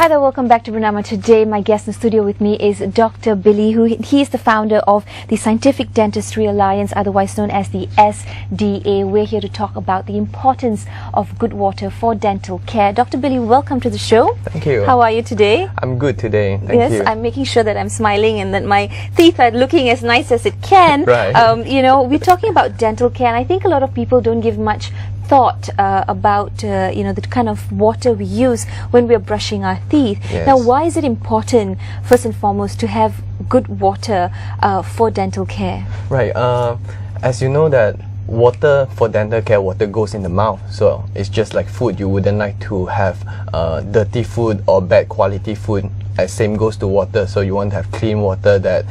Hi there, welcome back to Brunama. Today my guest in the studio with me is Dr. Billy, he is the founder of the Scientific Dentistry Alliance, otherwise known as the SDA. We're here to talk about the importance of good water for dental care. Dr. Billy, welcome to the show. Thank you. How are you today? I'm good today. Thank you. Yes, I'm making sure that I'm smiling and that my teeth are looking as nice as it can. Right. We're talking about dental care, and I think a lot of people don't give much thought about the kind of water we use when we're brushing our teeth. Yes. Now, why is it important, first and foremost, to have good water for dental care? Right. As you know that water for dental care, water goes in the mouth. So it's just like food. You wouldn't like to have dirty food or bad quality food. Same goes to water. So you want to have clean water that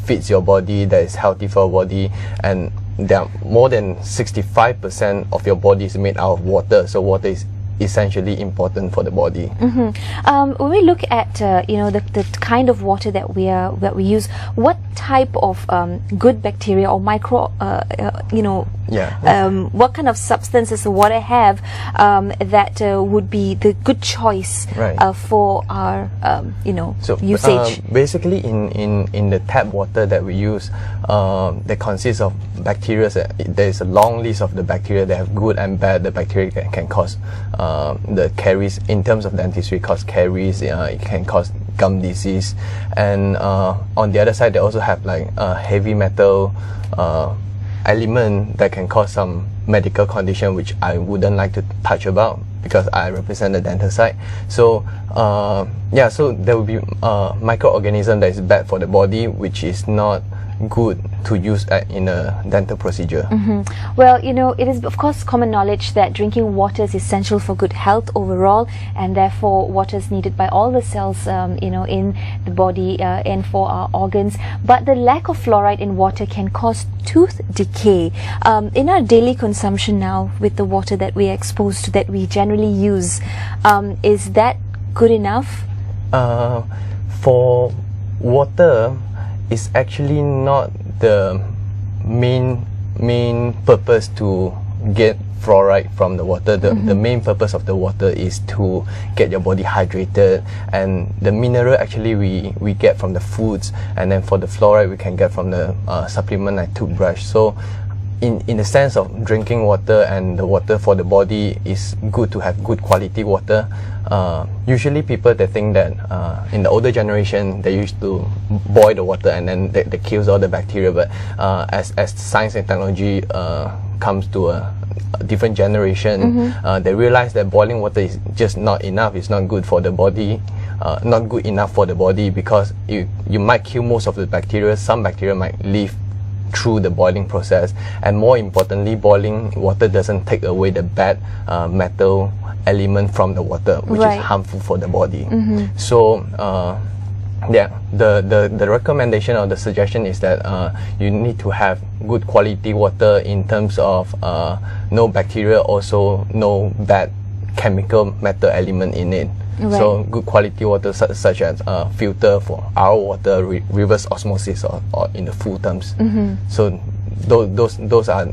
fits your body, that is healthy for your body, and there are more than 65% of your body is made out of water. So water is essentially important for the body. When we look at the kind of water that we use, what type of good bacteria or micro what kind of substances the water have that would be the good choice for our usage? Basically in the tap water that we use, that consists of bacteria. There is a long list of the bacteria that have good and bad. The bacteria can cause the caries. In terms of dentistry, cause caries. It can cause gum disease, and on the other side they also have like heavy metal element that can cause some medical condition, which I wouldn't like to touch about because I represent the dental side. So so there will be microorganism that is bad for the body, which is not good to use in a dental procedure. Well, it is of course common knowledge that drinking water is essential for good health overall, and therefore water is needed by all the cells in the body and for our organs. But the lack of fluoride in water can cause tooth decay. In our daily consumption now, with the water that we are exposed to, that we generally use, is that good enough? For water, it's actually not the main purpose to get fluoride from the water. The main purpose of the water is to get your body hydrated, and the mineral actually we get from the foods, and then for the fluoride we can get from the supplement like toothbrush. So in the sense of drinking water and the water for the body, is good to have good quality water. Usually people, they think that in the older generation they used to boil the water and then they kills all the bacteria, but as science and technology comes to a different generation, they realize that boiling water is just not enough. It's not good for the body, not good enough for the body, because you might kill most of the bacteria. Some bacteria might live through the boiling process, and more importantly, boiling water doesn't take away the bad metal element from the water, which is harmful for the body. So the recommendation or the suggestion is that you need to have good quality water in terms of no bacteria, also no bad chemical metal element in it. So good quality water such as filter for our water, reverse osmosis, or in the full terms. So those are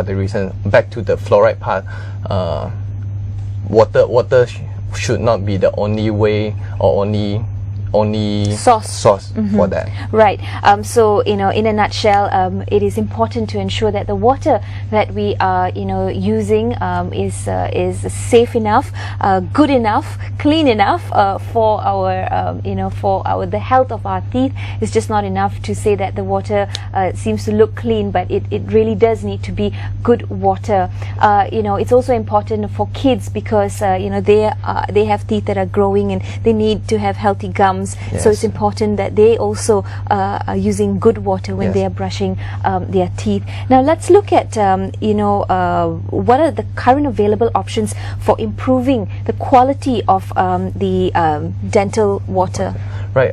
the reasons. Back to the fluoride part, water should not be the only way or only source for that. Right. So in a nutshell, it is important to ensure that the water that we are using is safe enough, good enough, clean enough for our the health of our teeth. It's just not enough to say that the water seems to look clean, but it really does need to be good water. It's also important for kids because they have teeth that are growing and they need to have healthy gums. So it's important that they also are using good water when they are brushing their teeth. Now let's look at what are the current available options for improving the quality of the dental water. Right.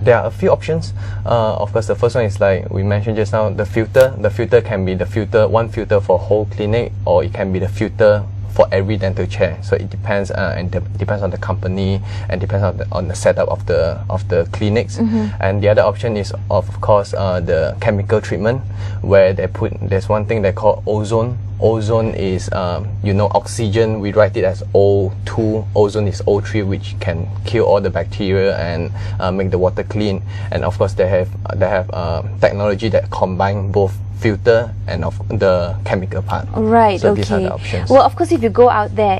There are a few options. Of course, the first one is like we mentioned just now, the filter. The filter can be one filter for whole clinic, or it can be the filter for every dental chair. So it depends, and depends on the company, and depends on the setup of the clinics. And the other option is of course the chemical treatment, where there's one thing they call ozone ozone is, oxygen, we write it as O2, ozone is O3, which can kill all the bacteria and make the water clean. And of course, they have technology that combine both filter and of the chemical part. Right. So okay. these are the options. Well, of course, if you go out there,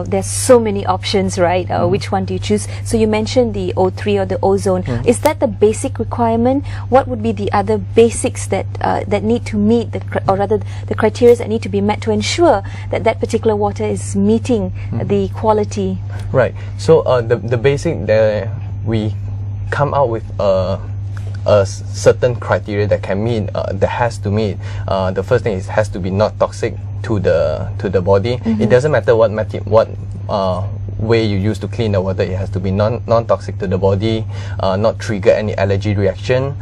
there's so many options, right? Which one do you choose? So you mentioned the O3 or the ozone. Is that the basic requirement? What would be the other basics that need to meet, or rather the criteria that need to be met to ensure that that particular water is meeting the quality? Right. So the basic we come out with a certain criteria that can meet, that has to meet. The first thing is it has to be not toxic to the body. It doesn't matter what way you use to clean the water. It has to be non-toxic to the body, not trigger any allergy reaction.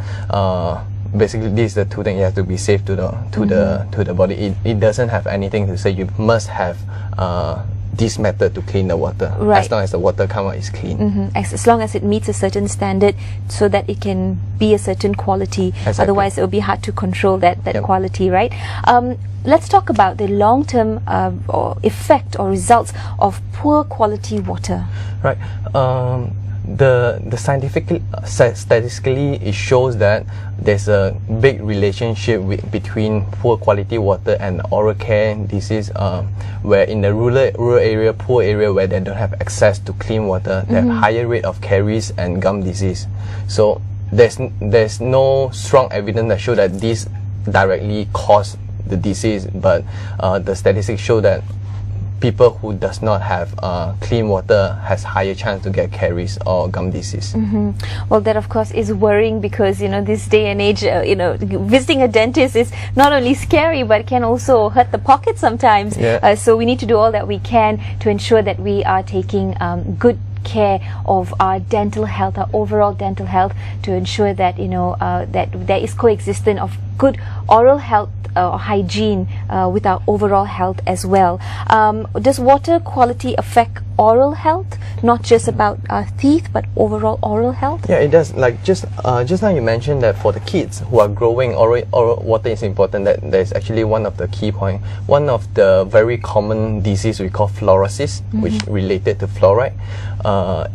Basically, these are the two things. It has to be safe to the body. It doesn't have anything to say you must have this method to clean the water, right, as long as the water come out is clean. As long as it meets a certain standard, so that it can be a certain quality. Exactly. Otherwise it will be hard to control that quality, right? Let's talk about the long-term effect or results of poor quality water. Right. The statistically it shows that there's a big relationship between poor quality water and oral care disease, where in the rural area, poor area where they don't have access to clean water, they have higher rate of caries and gum disease. So there's no strong evidence that show that this directly cause the disease, but the statistics show that people who does not have clean water has higher chance to get caries or gum disease. Well, that of course is worrying, because this day and age, visiting a dentist is not only scary but can also hurt the pocket sometimes. So we need to do all that we can to ensure that we are taking good care of our dental health, our overall dental health, to ensure that that there is coexistence of good oral health or hygiene with our overall health as well. Does water quality affect oral health, not just about our teeth but overall oral health? Yeah, it does. Like just now you mentioned that for the kids who are growing, oral water is important. That is actually one of the key points. One of the very common disease we call fluorosis, which related to fluoride,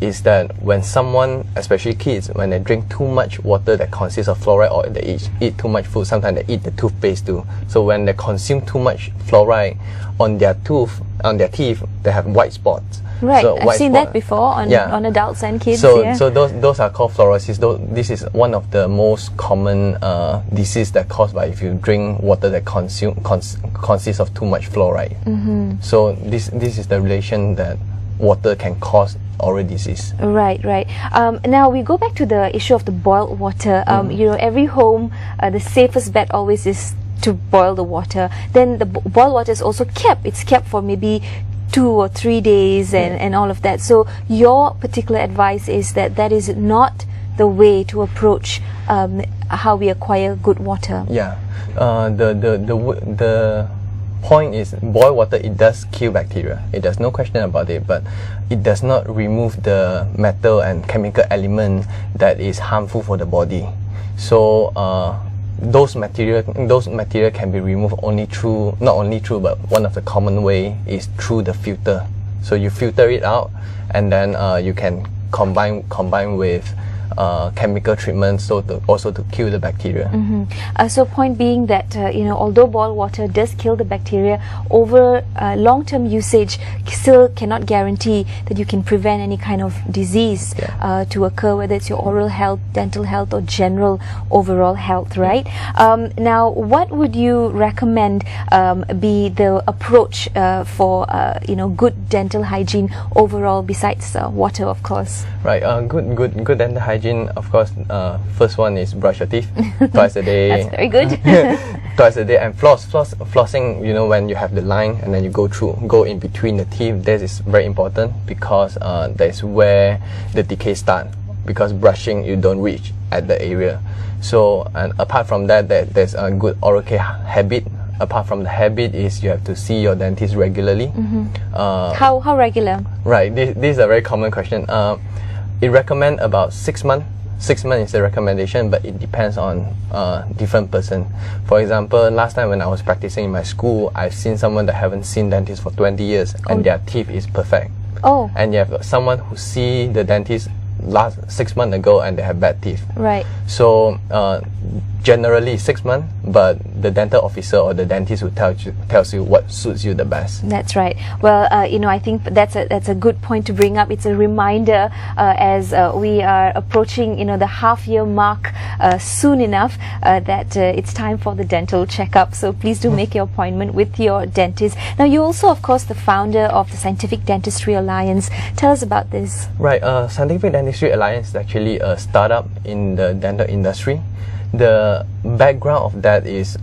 is that when someone, especially kids, when they drink too much water that consists of fluoride, or they eat too much food, sometimes they eat the toothpaste too. So when they consume too much fluoride on their teeth, they have white spots. Right, so I've seen that before on adults and kids. So those are called fluorosis. This is one of the most common disease that caused by if you drink water that consists of too much fluoride. So this is the relation that water can cause oral disease. Right. Now we go back to the issue of the boiled water. Every home, the safest bet always is to boil the water. Then the boiled water is also kept. It's kept for maybe 2 or 3 days and all of that. So your particular advice is that is not the way to approach how we acquire good water. Yeah. The point is, boiled water, it does kill bacteria. There's no question about it, but it does not remove the metal and chemical element that is harmful for the body. So those material can be removed not only through, but one of the common way is through the filter. So you filter it out, and then you can combine with chemical treatment, so also to kill the bacteria. So point being that although boiled water does kill the bacteria, over long-term usage still cannot guarantee that you can prevent any kind of disease to occur, whether it's your oral health, dental health, or general overall health, right? Now, what would you recommend be the approach for good dental hygiene overall, besides water, of course? Right. Good dental hygiene. Of course, first one is brush your teeth twice a day. That's very good. Twice a day, and flossing. When you have the line and then you go in between the teeth. That is very important, because that's where the decay starts. Because brushing, you don't reach at the area. So, and apart from that, there's a good oral care habit. Apart from the habit is you have to see your dentist regularly. How regular? Right. This is a very common question. It recommend about 6 months 6 months is the recommendation, but it depends on different person. For example, last time when I was practicing in my school, I've seen someone that haven't seen dentist for 20 years and their teeth is perfect. Oh. And you have someone who see the dentist last 6 months ago and they have bad teeth. Right. So generally 6 months, but the dental officer or the dentist will tells you what suits you the best. That's right. Well, I think that's a good point to bring up. It's a reminder as we are approaching, the half-year mark soon enough that it's time for the dental checkup. So please do make your appointment with your dentist. Now, you're also, of course, the founder of the Scientific Dentistry Alliance. Tell us about this. Right. Scientific Dentistry Alliance is actually a startup in the dental industry. The background of that is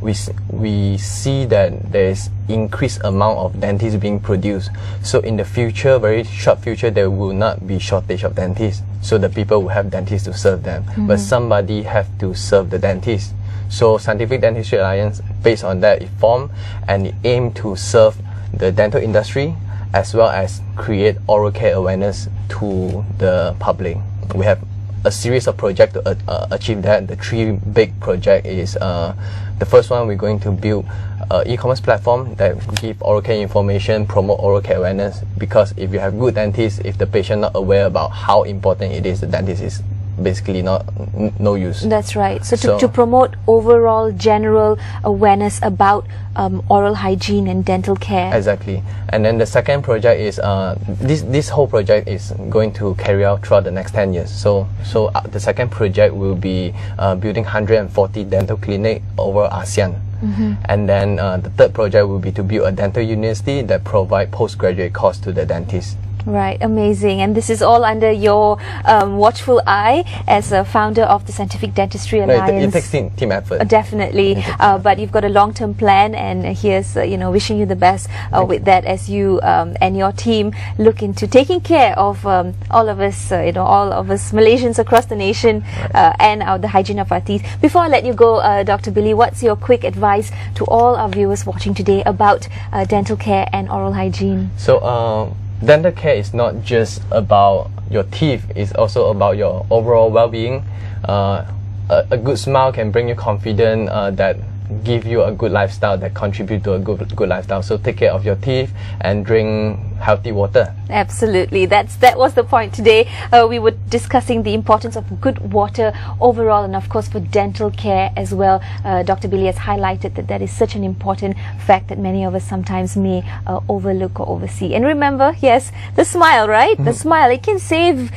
we see that there is increased amount of dentists being produced. So in the future, very short future, there will not be shortage of dentists. So the people will have dentists to serve them, but somebody have to serve the dentist. So Scientific Dentistry Alliance, based on that, it formed and it aimed to serve the dental industry as well as create oral care awareness to the public. We have a series of projects to achieve that. The 3 big projects is the first one, we're going to build an e-commerce platform that give oral care information, promote oral care awareness, because if you have good dentists, if the patient not aware about how important it is, the dentist is basically no use. That's right. So to promote overall general awareness about oral hygiene and dental care. Exactly. And then the second project is this whole project is going to carry out throughout the next 10 years. So the second project will be building 140 dental clinics over ASEAN. And then the third project will be to build a dental university that provide postgraduate course to the dentists. Right, amazing. And this is all under your watchful eye as a founder of the Scientific Dentistry Alliance. No, it takes team effort. Definitely. But you've got a long-term plan, and here's, wishing you the best with that as you and your team look into taking care of all of us, all of us Malaysians across the nation, and the hygiene of our teeth. Before I let you go, Dr. Billy, what's your quick advice to all our viewers watching today about dental care and oral hygiene? So, dental care is not just about your teeth, it's also about your overall well-being. A good smile can bring you confidence that give you a good lifestyle, that contribute to a good lifestyle. So take care of your teeth and drink healthy water. Absolutely. That was the point today. We were discussing the importance of good water overall, and of course for dental care as well. Dr. Billy has highlighted that is such an important fact that many of us sometimes may overlook or oversee. And remember, yes, the smile, right? The smile, it can save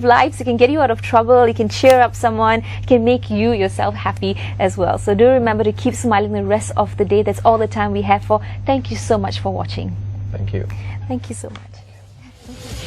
lives, it can get you out of trouble, it can cheer up someone, it can make you yourself happy as well. So do remember to keep smiling the rest of the day. That's all the time we have for. Thank you so much for watching. Thank you. Thank you so much.